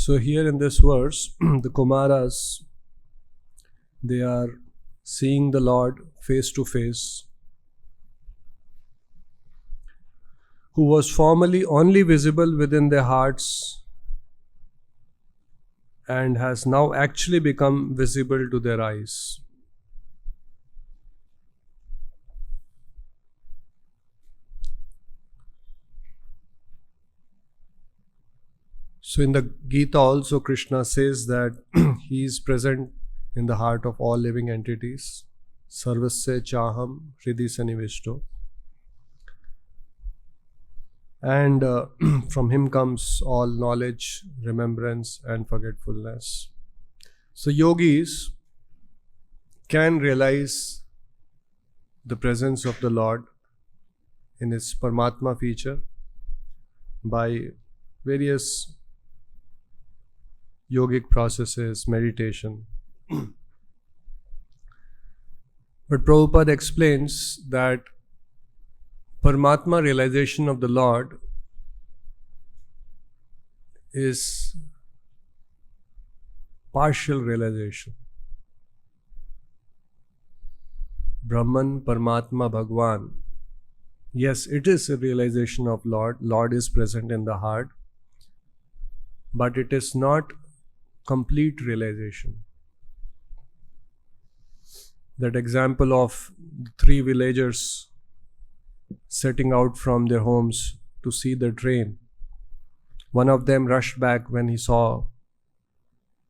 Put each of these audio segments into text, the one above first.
So here in this verse, the Kumāras, they are seeing the Lord face to face, who was formerly only visible within their hearts and has now actually become visible to their eyes. So in the Gita also Krishna says that he is present in the heart of all living entities. Sarvasya chaham hridhi sanivishto. And from him comes all knowledge, remembrance and forgetfulness. So yogis can realize the presence of the Lord in its Paramatma feature by various yogic processes, meditation. But Prabhupada explains that Paramatma realization of the Lord is partial realization. Brahman, Paramatma, Bhagwan. Yes, it is a realization of Lord. Lord is present in the heart. But it is not complete realization. That example of three villagers setting out from their homes to see the train. One of them rushed back when he saw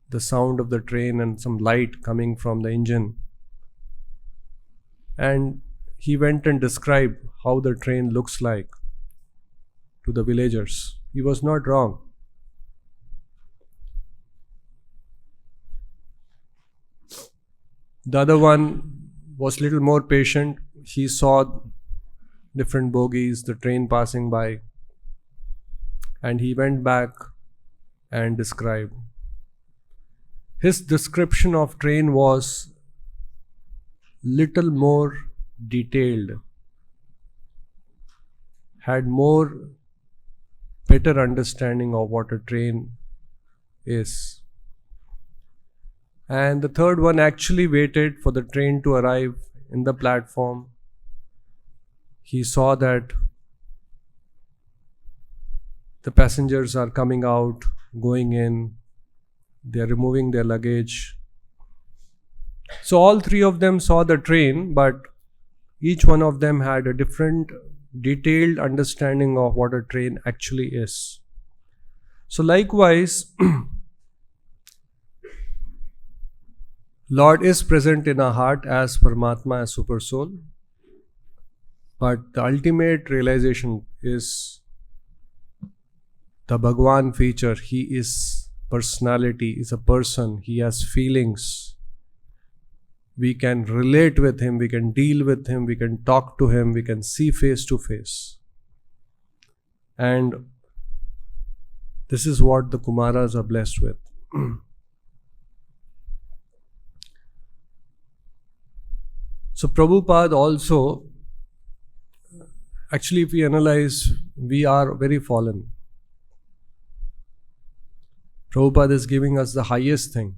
the sound of the train and some light coming from the engine. And he went and described how the train looks like to the villagers. He was not wrong. The other one was little more patient. He saw different bogies, the train passing by, and he went back and described. His description of train was little more detailed, had more better understanding of what a train is. And the third one actually waited for the train to arrive in the platform. He saw that the passengers are coming out, going in, they are removing their luggage. So all three of them saw the train, but each one of them had a different detailed understanding of what a train actually is. So likewise, Lord is present in our heart as Paramatma, as Super Soul. But the ultimate realization is the Bhagwan feature. He is personality, is a person, he has feelings. We can relate with him, we can deal with him, we can talk to him, we can see face to face. And this is what the Kumāras are blessed with. So Prabhupada also, actually if we analyze, we are very fallen. Prabhupada is giving us the highest thing.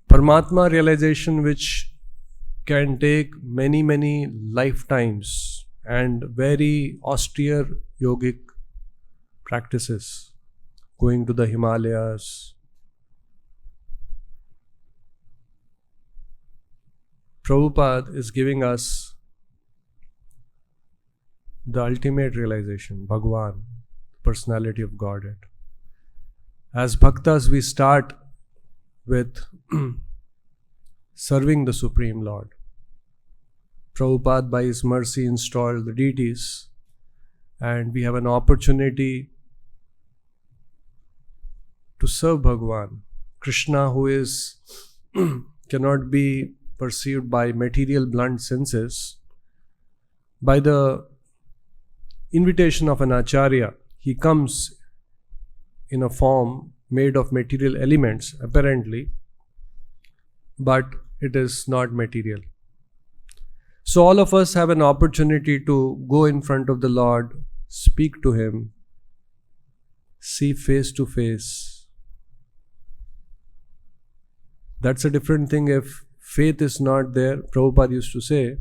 Paramatma realization, which can take many, many lifetimes and very austere yogic practices, going to the Himalayas. Prabhupada is giving us the ultimate realization, Bhagwan, personality of Godhead. As bhaktas, we start with serving the Supreme Lord. Prabhupada, by his mercy, installed the deities, and we have an opportunity to serve Bhagwan. Krishna, who is cannot be perceived by material blunt senses, by the invitation of an acharya, he comes in a form made of material elements, apparently, but it is not material. So all of us have an opportunity to go in front of the Lord, speak to him, see face to face. That's a different thing. If faith is not there, Prabhupada used to say,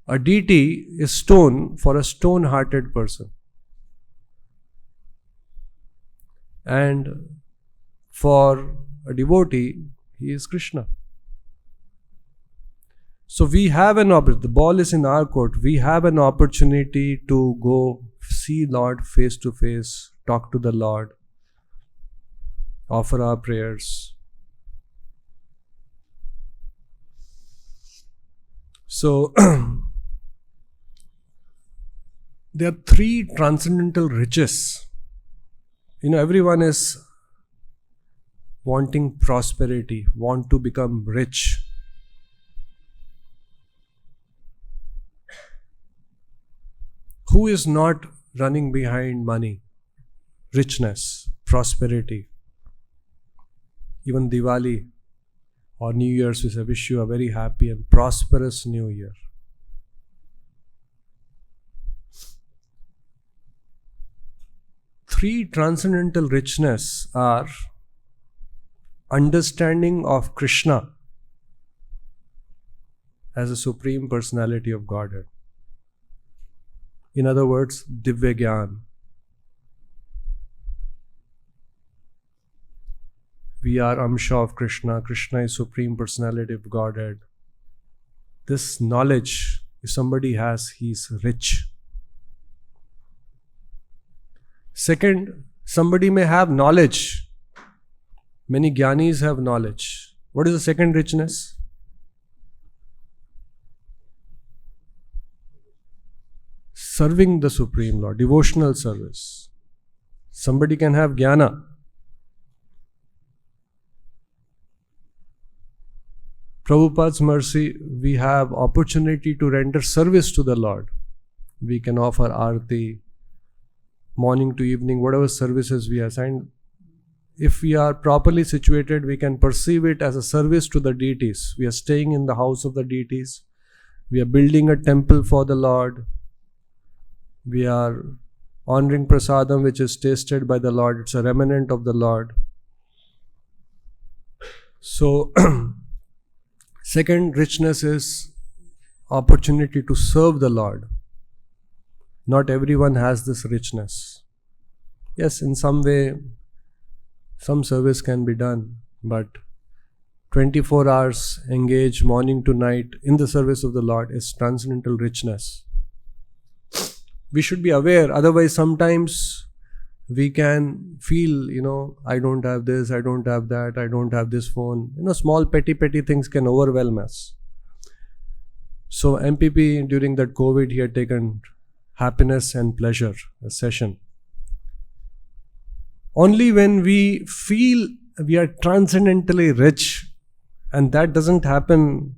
a deity is stone for a stone-hearted person. And for a devotee, he is Krishna. So we have an opportunity, the ball is in our court, we have an opportunity to go see Lord face to face, talk to the Lord, offer our prayers. So, there are three transcendental riches. Everyone is wanting prosperity, want to become rich. Who is not running behind money, richness, prosperity? Even Diwali or New Year's, we say, wish you a very happy and prosperous New Year. Three transcendental richness are understanding of Krishna as a Supreme Personality of Godhead. In other words, Divya Gyan. We are Amsha of Krishna. Krishna is Supreme Personality of Godhead. This knowledge, if somebody has, he is rich. Second, somebody may have knowledge. Many Gyanis have knowledge. What is the second richness? Serving the Supreme Lord, devotional service. Somebody can have jnana. Prabhupada's mercy, we have opportunity to render service to the Lord. We can offer arati, morning to evening, whatever services we assign. If we are properly situated, we can perceive it as a service to the deities. We are staying in the house of the deities. We are building a temple for the Lord. We are honoring prasadam, which is tasted by the Lord. It's a remnant of the Lord. So, second richness is opportunity to serve the Lord. Not everyone has this richness. Yes, in some way, some service can be done, but 24 hours engage morning to night in the service of the Lord is transcendental richness. We should be aware, otherwise sometimes we can feel, I don't have this, I don't have that, I don't have this phone. Small petty things can overwhelm us. So MPP during that COVID, he had taken happiness and pleasure, a session. Only when we feel we are transcendentally rich, and that doesn't happen,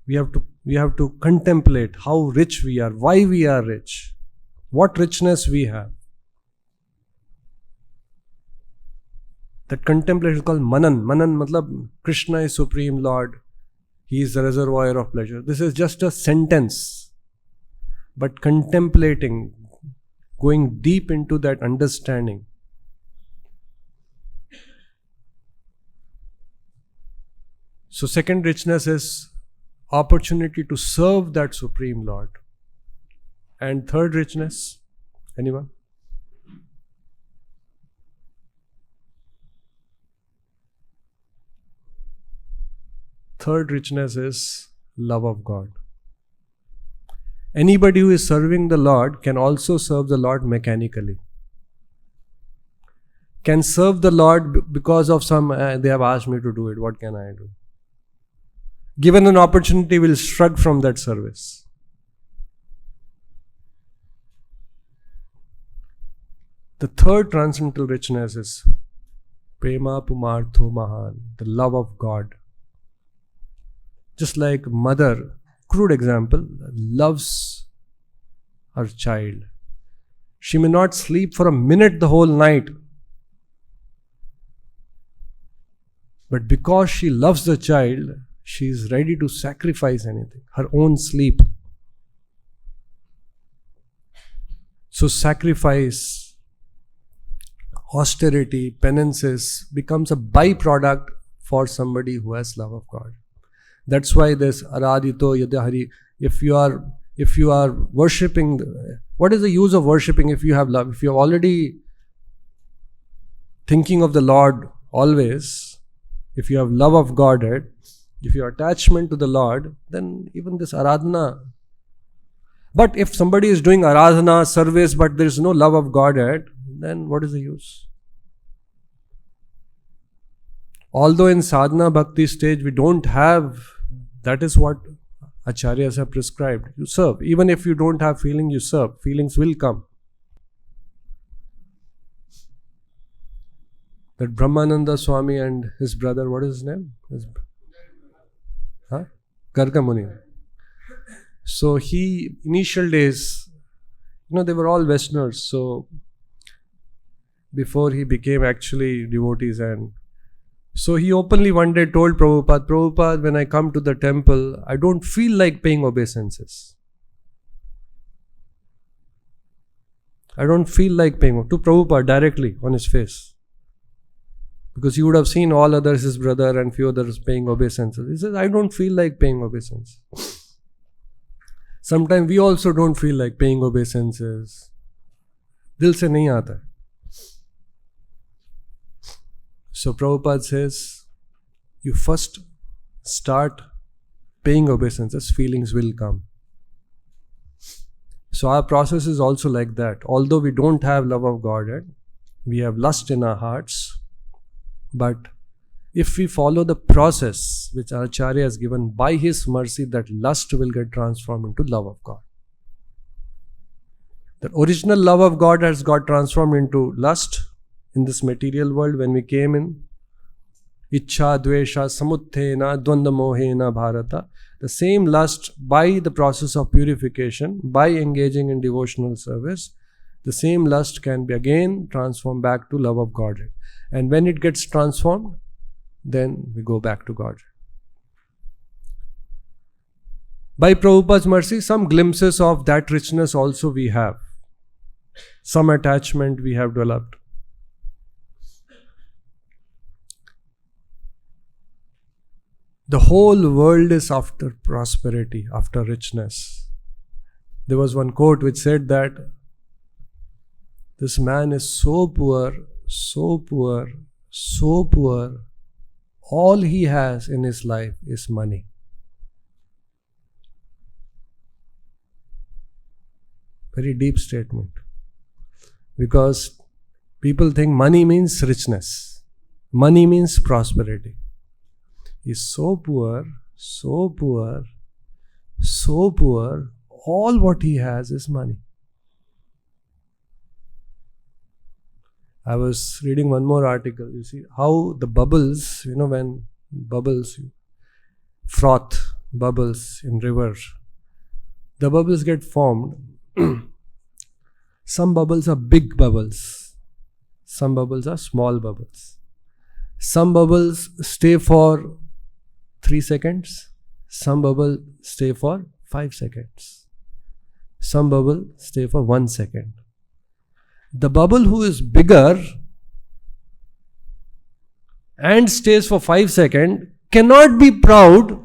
we have to contemplate how rich we are, why we are rich, what richness we have. That contemplation is called manan. Manan matlab Krishna is Supreme Lord. He is the reservoir of pleasure. This is just a sentence. But contemplating, going deep into that understanding. So second richness is opportunity to serve that Supreme Lord. And third richness, anyone? Third richness is love of God. Anybody who is serving the Lord can also serve the Lord mechanically. Can serve the Lord because of some, they have asked me to do it, what can I do? Given an opportunity, will shrug from that service. The third transcendental richness is prema pumartho mahan, the love of God. Just like mother, crude example, loves her child. She may not sleep for a minute the whole night. But because she loves the child, she is ready to sacrifice anything, her own sleep. So sacrifice, austerity, penances becomes a byproduct for somebody who has love of God. That's why this aradhito yadahari, if you are worshipping, what is the use of worshipping if you have love? If you're already thinking of the Lord always, if you have love of Godhead, if your attachment to the Lord, then even this aradhana. But if somebody is doing aradhana, service, but there is no love of Godhead, then what is the use? Although in sadhana bhakti stage we don't have, that is what acharyas have prescribed. You serve. Even if you don't have feeling, you serve. Feelings will come. That Brahmananda Swami and his brother, what is his name? Garga Muni. So he, initial days, they were all Westerners. So before he became actually devotees, and so he openly one day told Prabhupada, when I come to the temple, I don't feel like paying obeisances. I don't feel like paying, to Prabhupada directly on his face. Because he would have seen all others, his brother and few others paying obeisances. He says, I don't feel like paying obeisances. Sometimes we also don't feel like paying obeisances. Dil se nahi aata. So Prabhupada says, you first start paying obeisances, feelings will come. So our process is also like that. Although we don't have love of Godhead, we have lust in our hearts, but if we follow the process which our Acharya has given, by his mercy, that lust will get transformed into love of God. The original love of God has got transformed into lust in this material world when we came in. Ichha, dvesha, samuthena, dvanda mohena, bharata. The same lust, by the process of purification, by engaging in devotional service, the same lust can be again transformed back to love of Godhead. And when it gets transformed, then we go back to Godhead. By Prabhupada's mercy, some glimpses of that richness also we have. Some attachment we have developed. The whole world is after prosperity, after richness. There was one quote which said that this man is so poor, so poor, so poor, all he has in his life is money. Very deep statement. Because people think money means richness. Money means prosperity. He's so poor, so poor, so poor, all what he has is money. I was reading one more article. You see how the bubbles, when bubbles, froth bubbles in rivers, the bubbles get formed. Some bubbles are big bubbles. Some bubbles are small bubbles. Some bubbles stay for 3 seconds. Some bubbles stay for 5 seconds. Some bubbles stay for 1 second. The bubble who is bigger and stays for 5 seconds cannot be proud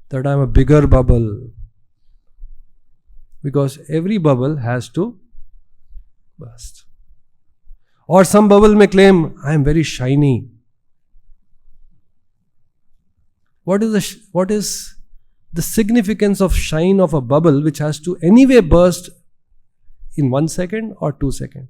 that I am a bigger bubble. Because every bubble has to burst. Or some bubble may claim, I am very shiny. What is the significance of shine of a bubble which has to anyway burst in 1 second or 2 seconds?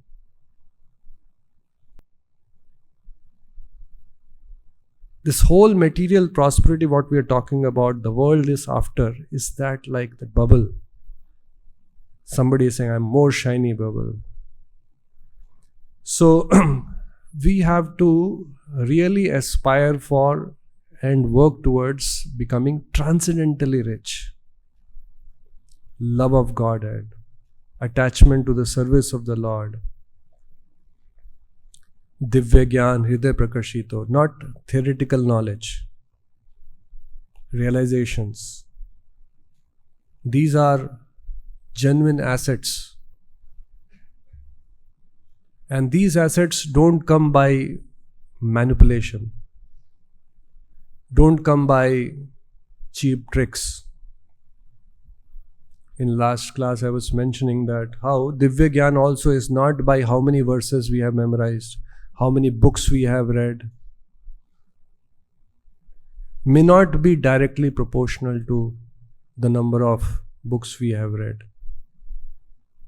This whole material prosperity, what we are talking about, the world is after, is that like the bubble. Somebody is saying, I'm more shiny bubble. So we have to really aspire for and work towards becoming transcendentally rich. Love of Godhead, attachment to the service of the Lord, Divya Gyan, Hriday Prakashito, not theoretical knowledge, realizations. These are genuine assets And these assets don't come by manipulation, don't come by cheap tricks. In last class I was mentioning that how Divya Gyan also is not by how many verses we have memorized, how many books we have read. May not be directly proportional to the number of books we have read.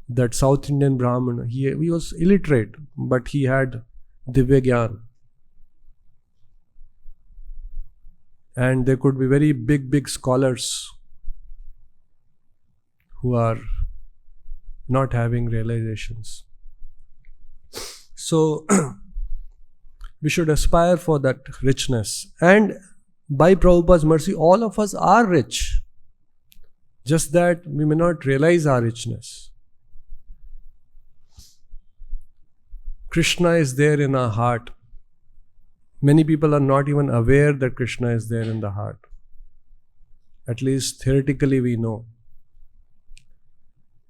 That South Indian Brahmin, he was illiterate, but he had Divya Gyan. And there could be very big scholars who are not having realizations. So we should aspire for that richness. And by Prabhupada's mercy, all of us are rich. Just that we may not realize our richness. Krishna is there in our heart. Many people are not even aware that Krishna is there in the heart. At least theoretically we know.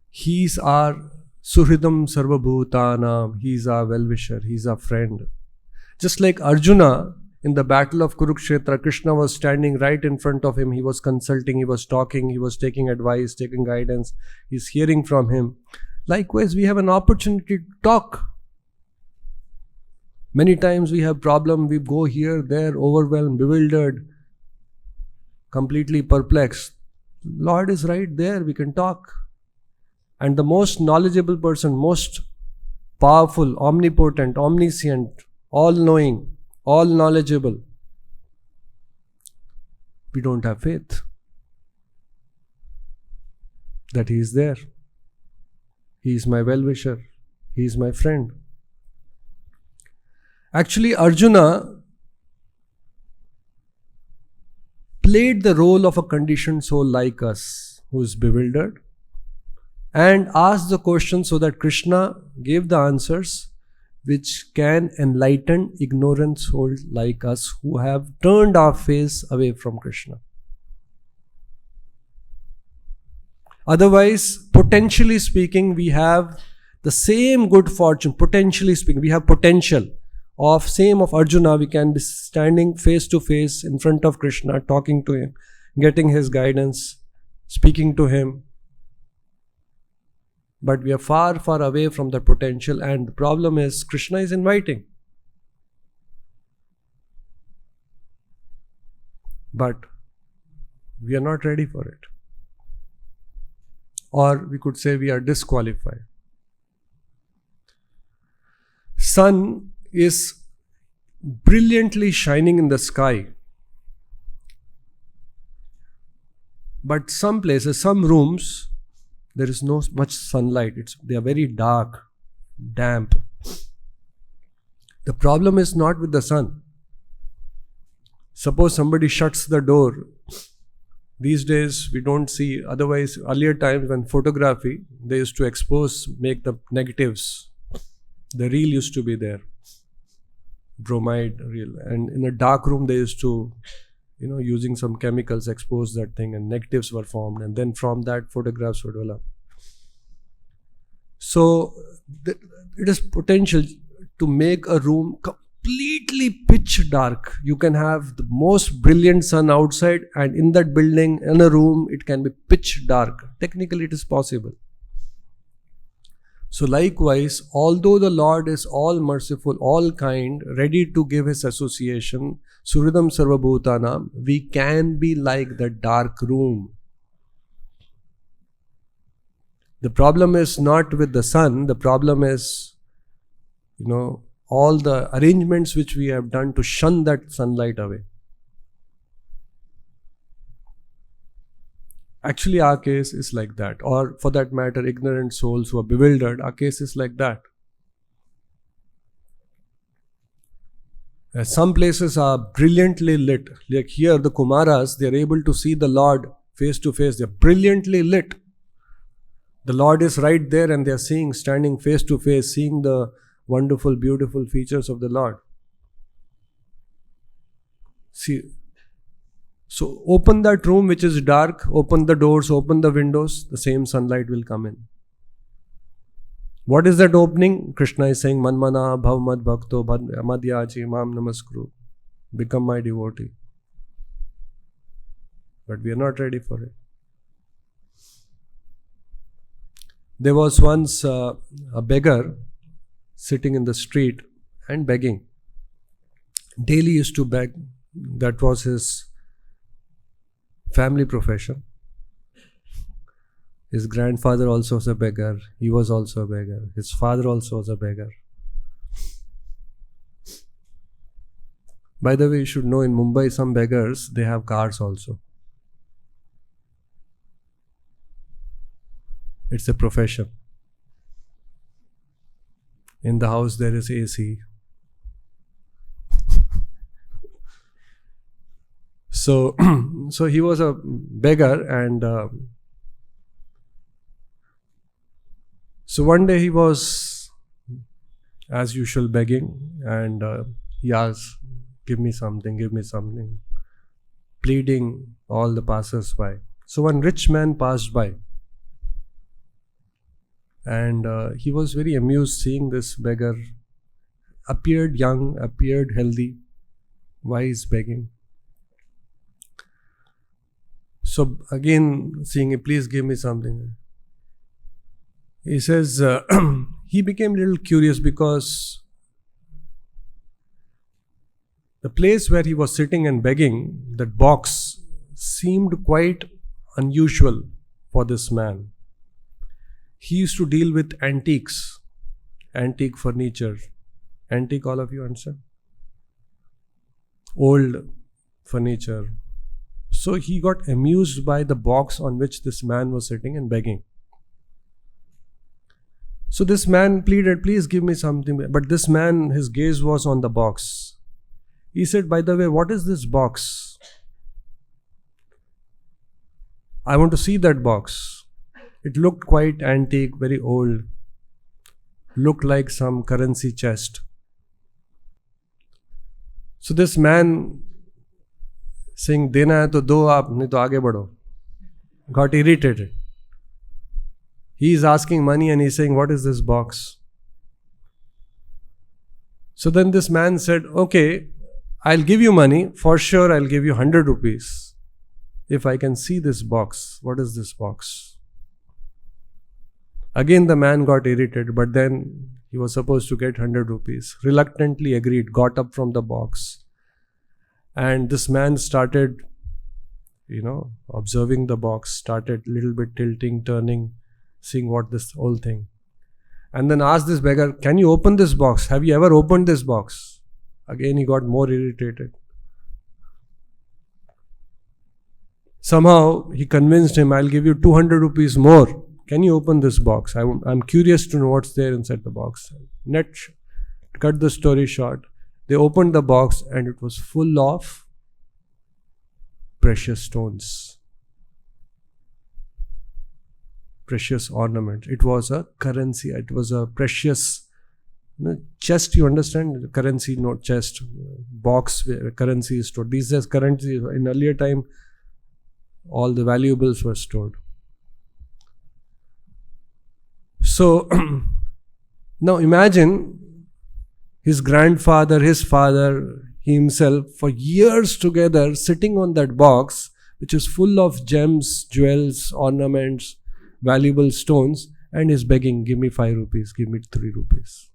He's our Suhridam Sarvabhutanam. He's our well-wisher. He's our friend. Just like Arjuna in the battle of Kurukshetra, Krishna was standing right in front of him. He was consulting, he was talking, he was taking advice, taking guidance. He's hearing from him. Likewise, we have an opportunity to talk. Many times we have problem, we go here, there, overwhelmed, bewildered, completely perplexed. Lord is right there, we can talk. And the most knowledgeable person, most powerful, omnipotent, omniscient, all-knowing, all-knowledgeable, we don't have faith that He is there. He is my well-wisher. He is my friend. Actually, Arjuna played the role of a conditioned soul like us, who is bewildered, and asked the question so that Krishna gave the answers which can enlighten ignorant souls like us who have turned our face away from Krishna. Otherwise, potentially speaking, we have the same good fortune. Potentially speaking, we have potential of same of Arjuna. We can be standing face to face in front of Krishna, talking to him, getting his guidance, speaking to him. But we are far, far away from that potential, and the problem is Krishna is inviting. But we are not ready for it. Or we could say we are disqualified. Sun is brilliantly shining in the sky. But some places, some rooms, there is no much sunlight. They are very dark, damp. The problem is not with the sun. Suppose somebody shuts the door. These days we don't see, otherwise earlier times when photography, they used to expose, make the negatives. The reel used to be there. Bromide reel. And in a dark room they used to, using some chemicals expose that thing, and negatives were formed, and then from that photographs were developed. So it is potential to make a room completely pitch dark. You can have the most brilliant sun outside, and in that building, in a room, it can be pitch dark. Technically it is possible. So likewise, although the Lord is all merciful, all kind, ready to give His association, Suhridam Sarvabhutanam, we can be like the dark room. The problem is not with the sun, the problem is, all the arrangements which we have done to shun that sunlight away. Actually, our case is like that. Or for that matter, ignorant souls who are bewildered, our case is like that. Some places are brilliantly lit. Like here, the Kumāras, they are able to see the Lord face to face. They are brilliantly lit. The Lord is right there and they are standing face to face, seeing the wonderful, beautiful features of the Lord. See, so open that room which is dark, open the doors, open the windows, the same sunlight will come in. What is that opening? Krishna is saying, Manmana bhav mad bhakto madhyaji mam namaskuru. Become my devotee. But we are not ready for it. There was once a beggar sitting in the street and begging. Daily used to beg. That was his family profession. His grandfather also was a beggar. He was also a beggar. His father also was a beggar. By the way, you should know in Mumbai, some beggars, they have cars also. It's a profession. In the house there is AC. So he was a beggar, and so one day he was, as usual, begging, and he asked, give me something, pleading all the passers-by. So one rich man passed by, and he was very amused seeing this beggar. Appeared young, appeared healthy. Why is begging? So again, seeing him, please give me something. He says, he became a little curious because the place where he was sitting and begging, that box, seemed quite unusual for this man. He used to deal with antiques, antique furniture. Antique, all of you understand? Old furniture. So he got amused by the box on which this man was sitting and begging. So this man pleaded, please give me something. But this man, his gaze was on the box. He said, by the way, what is this box? I want to see that box. It looked quite antique, very old. Looked like some currency chest. So this man saying, dena hai to do aap, nahi to aage badho, got irritated. He is asking money and he's saying, what is this box? So then this man said, okay, I'll give you money. For sure, I'll give you 100 rupees if I can see this box. What is this box? Again, the man got irritated, but then he was supposed to get 100 rupees. Reluctantly agreed, got up from the box. And this man started, observing the box, started a little bit tilting, turning, seeing what this whole thing. And then asked this beggar, can you open this box? Have you ever opened this box? Again, he got more irritated. Somehow, he convinced him, I'll give you 200 rupees more. Can you open this box? I'm curious to know what's there inside the box. Cut the story short. They opened the box and it was full of precious stones. Precious ornaments. It was a currency. It was a precious chest, you understand? Currency, not chest. Box where currency is stored. These days currency, in earlier time, all the valuables were stored. So, now imagine his grandfather, his father, he himself, for years together, sitting on that box, which is full of gems, jewels, ornaments, valuable stones, and is begging, give me 5 rupees, give me 3 rupees.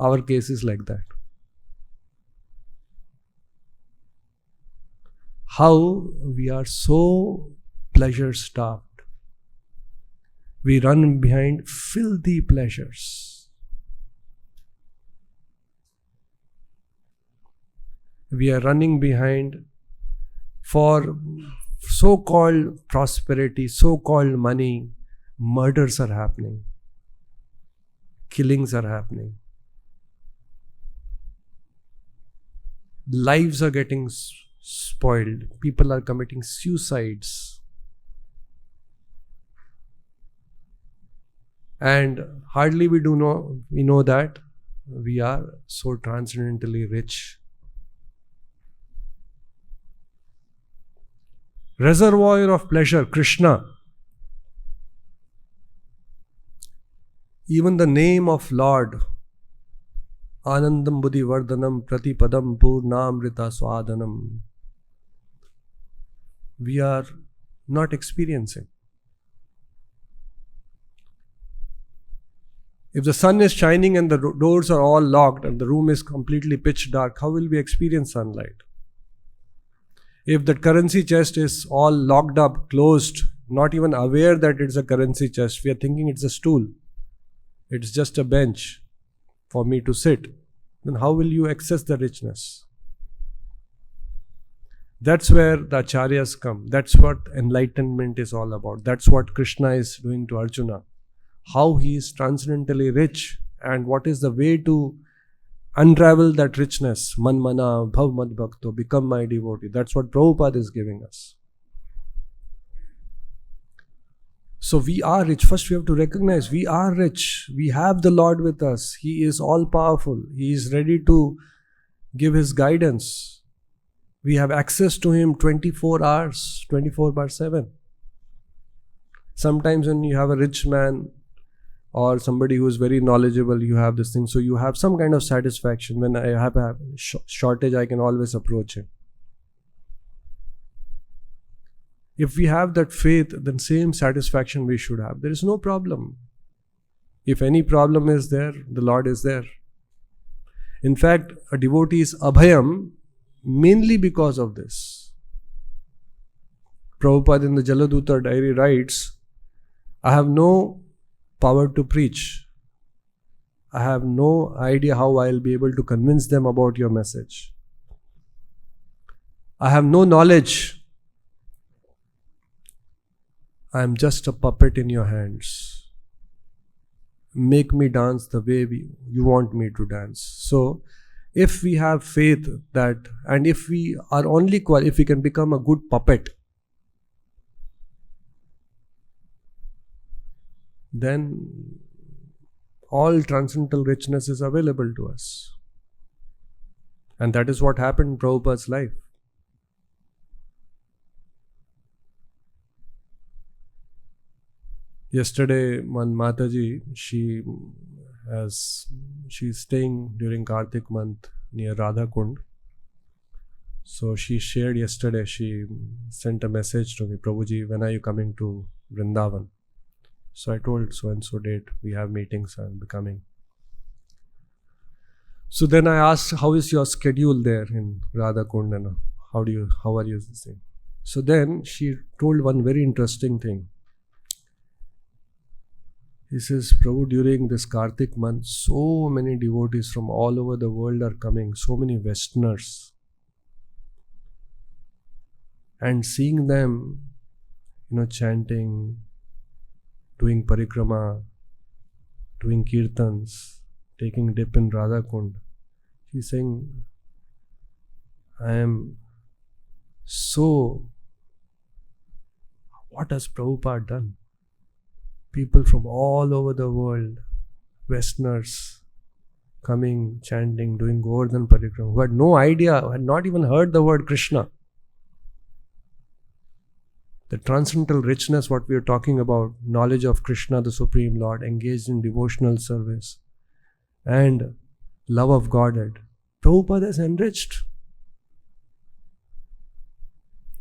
Our case is like that. How we are so pleasure starved. We run behind filthy pleasures. We are running behind for so-called prosperity, so-called money. Murders are happening. Killings are happening. Lives are getting spoiled. People are committing suicides. And hardly we know that we are so transcendentally rich. reservoir of pleasure, Krishna. Even the name of Lord, Anandam Buddhi Vardhanam Pratipadam Purnamrita Swadanam, we are not experiencing. If the sun is shining and the doors are all locked and the room is completely pitch dark, how will we experience sunlight? If the currency chest is all locked up, closed, not even aware that it's a currency chest, we are thinking it's a stool, it's just a bench for me to sit, then how will you access the richness? That's where the acharyas come. That's what enlightenment is all about. That's what Krishna is doing to Arjuna. How he is transcendentally rich and what is the way to unravel that richness. Manmana bhav mad bhakto, become my devotee. That's what Prabhupada is giving us. So we are rich. First we have to recognize we are rich. We have the Lord with us. He is all powerful. He is ready to give his guidance. We have access to him 24 hours, 24/7. Sometimes when you have a rich man or somebody who is very knowledgeable, you have this thing. So you have some kind of satisfaction. When I have a shortage, I can always approach him. If we have that faith, then same satisfaction we should have. There is no problem. If any problem is there, the Lord is there. In fact, a devotee is abhayam mainly because of this. Prabhupada in the Jaladuta diary writes, I have no power to preach. I have no idea how I'll be able to convince them about your message. I have no knowledge. I am just a puppet in your hands. Make me dance the way you want me to dance. So, if we have faith that, and if we are only if we can become a good puppet, then all transcendental richness is available to us. And that is what happened in Prabhupada's life. Yesterday, one Mataji, she's staying during Kartik month near Radha Kund. So she shared yesterday, she sent a message to me, Prabhuji, when are you coming to Vrindavan? So I told so and so date, we have meetings, I'll be coming. So then I asked, how is your schedule there in Radha Kund and how are you saying? So then she told one very interesting thing. He says, Prabhu, during this Kartik month, so many devotees from all over the world are coming, so many Westerners. And seeing them, chanting, doing parikrama, doing kirtans, taking dip in Radha Kund. He's saying, I am so, what has Prabhupada done? People from all over the world, Westerners, coming, chanting, doing Govardhan Parikrama, who had no idea, who had not even heard the word Krishna. The transcendental richness, what we are talking about, knowledge of Krishna, the Supreme Lord, engaged in devotional service, and love of Godhead. Prabhupada is enriched.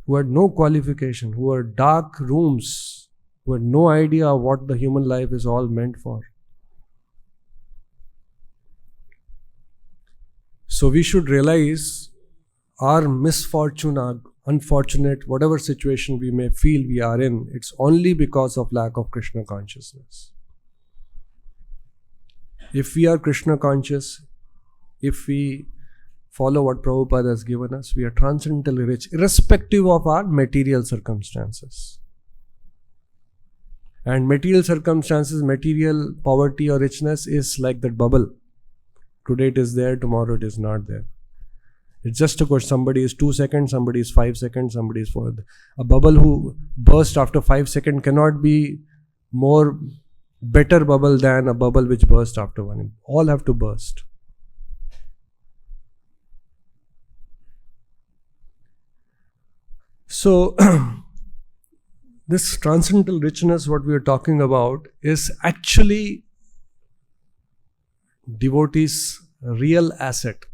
Who had no qualification, who were dark rooms, who had no idea what the human life is all meant for. So we should realize our misfortune, our unfortunate, whatever situation we may feel we are in, it's only because of lack of Krishna consciousness. If we are Krishna conscious, if we follow what Prabhupada has given us, we are transcendentally rich, irrespective of our material circumstances. And material circumstances, material poverty or richness is like that bubble. Today it is there, tomorrow it is not there. It's just a question. Somebody is 2 seconds, somebody is 5 seconds, somebody is 4. A bubble who burst after 5 seconds cannot be more better bubble than a bubble which burst after 1. All have to burst. So, this transcendental richness, what we are talking about, is actually devotees' real asset.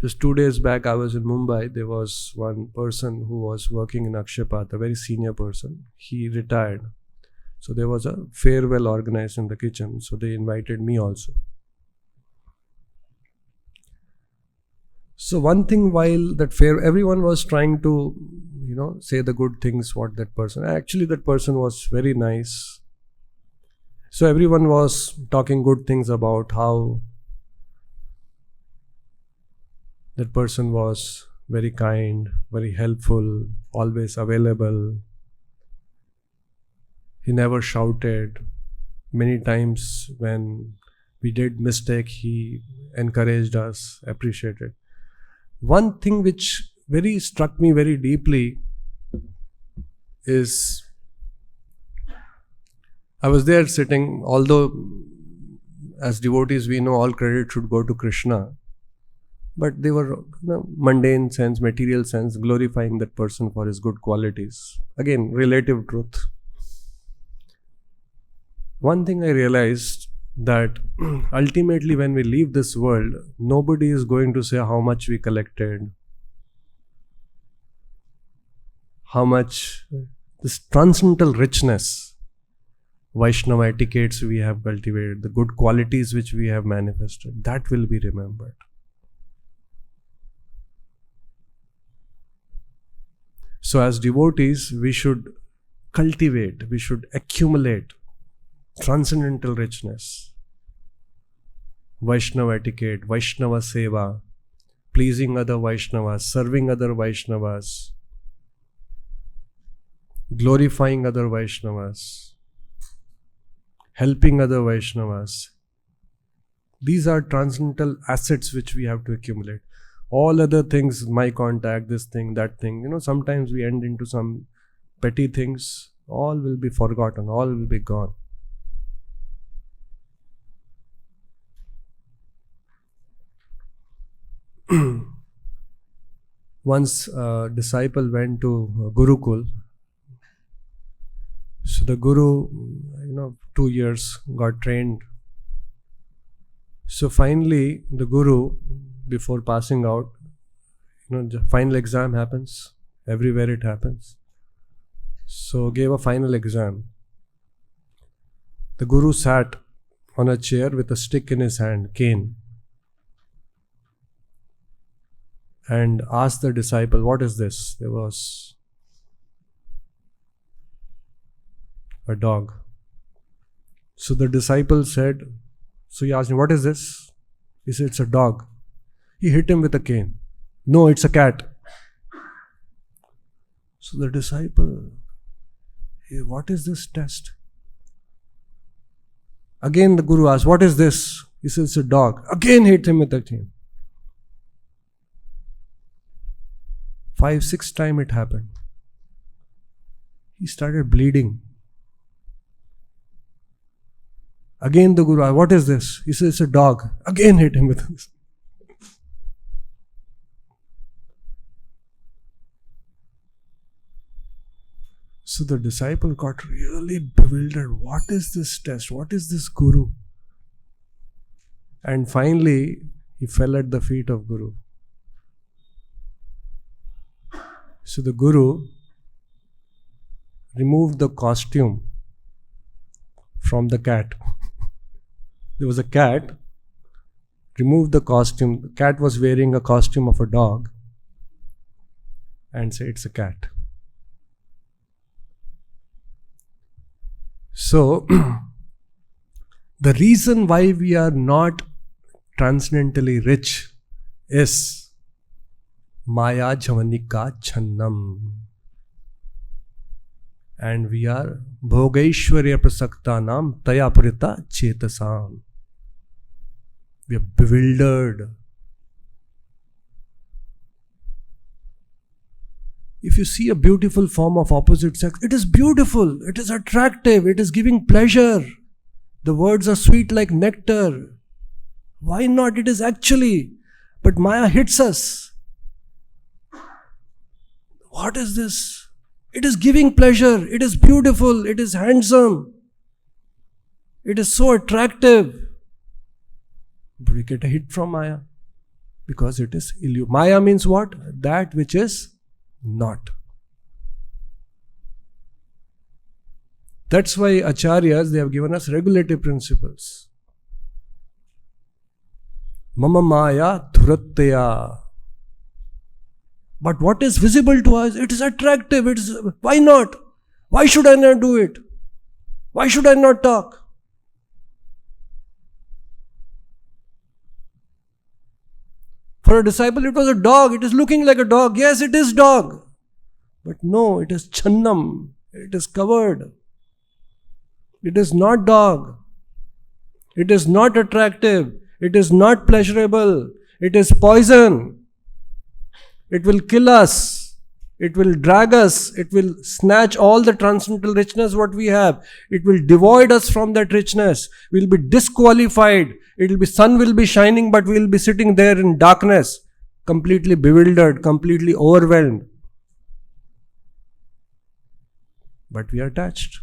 Just 2 days back, I was in Mumbai. There was one person who was working in Akshaypat, a very senior person. He retired. So there was a farewell organized in the kitchen. So they invited me also. So one thing, while that everyone was trying to, say the good things what that person. Actually, that person was very nice. So everyone was talking good things about how that person was very kind, very helpful, always available. He never shouted. Many times when we did mistake, he encouraged us, appreciated. One thing which very struck me very deeply is, I was there sitting, although as devotees we know all credit should go to Krishna, but they were mundane sense, material sense, glorifying that person for his good qualities. Again, relative truth. One thing I realized, that ultimately when we leave this world, nobody is going to say how much we collected, how much this transcendental richness, Vaishnava etiquettes we have cultivated, the good qualities which we have manifested, that will be remembered. So as devotees, we should cultivate, we should accumulate transcendental richness, Vaishnava etiquette, Vaishnava seva, pleasing other Vaishnavas, serving other Vaishnavas, glorifying other Vaishnavas, helping other Vaishnavas. These are transcendental assets which we have to accumulate. All other things, my contact, this thing, that thing, sometimes we end into some petty things, all will be forgotten, all will be gone. Once a disciple went to Gurukul. So the Guru, 2 years got trained. So finally the Guru, before passing out, the final exam happens. Everywhere it happens. So gave a final exam. The Guru sat on a chair with a stick in his hand, cane, and asked the disciple, what is this? There was a dog. So the disciple said, so he asked him, what is this? He said, it's a dog. He hit him with a cane. No, it's a cat. So the disciple, hey, what is this test? Again the Guru asked, what is this? He said, it's a dog. Again hit him with a cane. 5, 6 times it happened. He started bleeding. Again the Guru asked, what is this? He said, it's a dog. Again hit him with this. So the disciple got really bewildered. What is this test? What is this Guru? And finally, he fell at the feet of Guru. So the Guru removed the costume from the cat. There was a cat, removed the costume. The cat was wearing a costume of a dog, and said, it's a cat. So, the reason why we are not transcendentally rich is Maya Javanika Channam. And we are Bhogaishwarya Prasaktanam Tayapurita Chetasam. We are bewildered. If you see a beautiful form of opposite sex, it is beautiful, it is attractive, it is giving pleasure. The words are sweet like nectar. Why not? It is actually. But Maya hits us. What is this? It is giving pleasure. It is beautiful. It is handsome. It is so attractive. But we get a hit from Maya because it is illusion. Maya means what? That which is not. That's why Acharyas, they have given us regulative principles. Mama Maya Dhuratya. But what is visible to us? It is attractive. It is, why not? Why should I not do it? Why should I not talk? For a disciple, it was a dog. It is looking like a dog. Yes, it is dog. But no, it is channam. It is covered. It is not dog. It is not attractive. It is not pleasurable. It is poison. It will kill us. It will drag us. It will snatch all the transcendental richness what we have. It will devoid us from that richness. We will be disqualified. Sun will be shining, but we will be sitting there in darkness, completely bewildered, completely overwhelmed. But we are attached.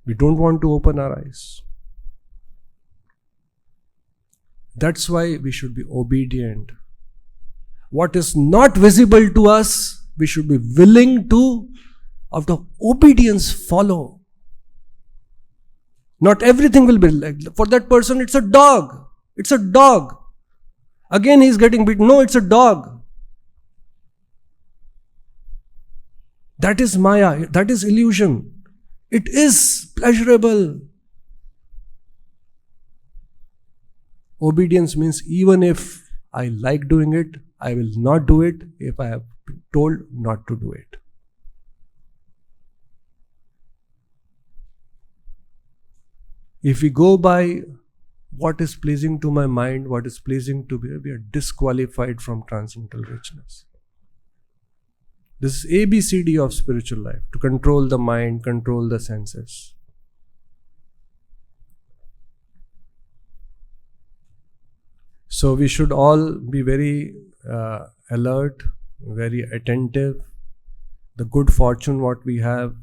We don't want to open our eyes. That's why we should be obedient. What is not visible to us, we should be willing to, out of obedience, follow. Not everything will be like, for that person it's a dog. It's a dog. Again he is getting beaten. No, it's a dog. That is Maya. That is illusion. It is pleasurable. Obedience means even if I like doing it, I will not do it if I have been told not to do it. If we go by what is pleasing to my mind, what is pleasing to me, we are disqualified from transcendental richness. This is ABCD of spiritual life, to control the mind, control the senses. So we should all be very alert, very attentive. The good fortune what we have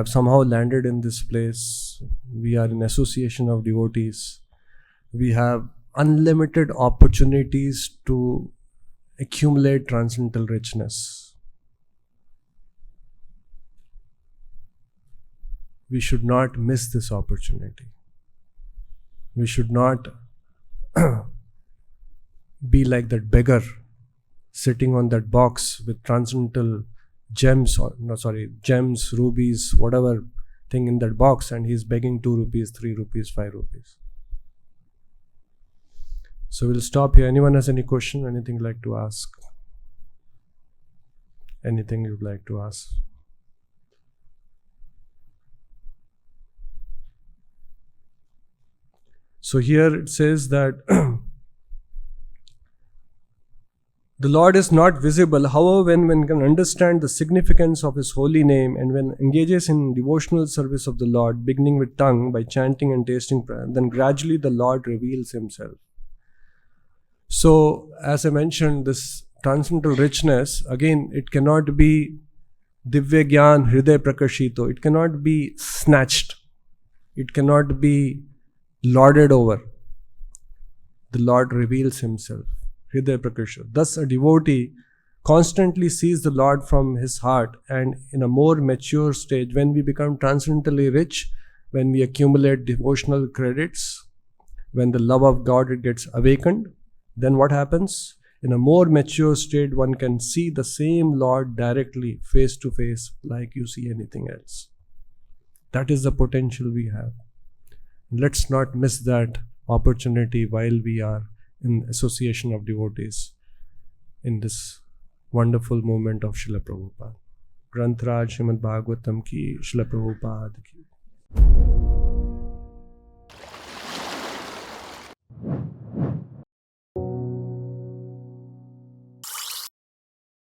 somehow landed in this place. We are in association of devotees. We have unlimited opportunities to accumulate transcendental richness. We should not miss this opportunity. We should not be like that beggar sitting on that box with transcendental gems, gems, rubies, whatever thing in that box, and he's begging 2 rupees, 3 rupees, 5 rupees. So we'll stop here. Anyone has any question, anything you'd like to ask? Anything you'd like to ask? So here it says that the Lord is not visible. However, when one can understand the significance of His holy name and when engages in devotional service of the Lord, beginning with tongue by chanting and tasting prayer, then gradually the Lord reveals Himself. So, as I mentioned, this transcendental richness, again, it cannot be divya gyan hriday prakashito. It cannot be snatched. It cannot be lorded over. The Lord reveals Himself. Hriday prakashito. Thus, a devotee constantly sees the Lord from his heart, and in a more mature stage, when we become transcendentally rich, when we accumulate devotional credits, when the love of God it gets awakened, then what happens? In a more mature state, one can see the same Lord directly, face to face, like you see anything else. That is the potential we have. Let's not miss that opportunity while we are in association of devotees in this wonderful moment of Srila Prabhupada. Granth Raj Śrīmad Bhāgavatam ki, Srila Prabhupada ki.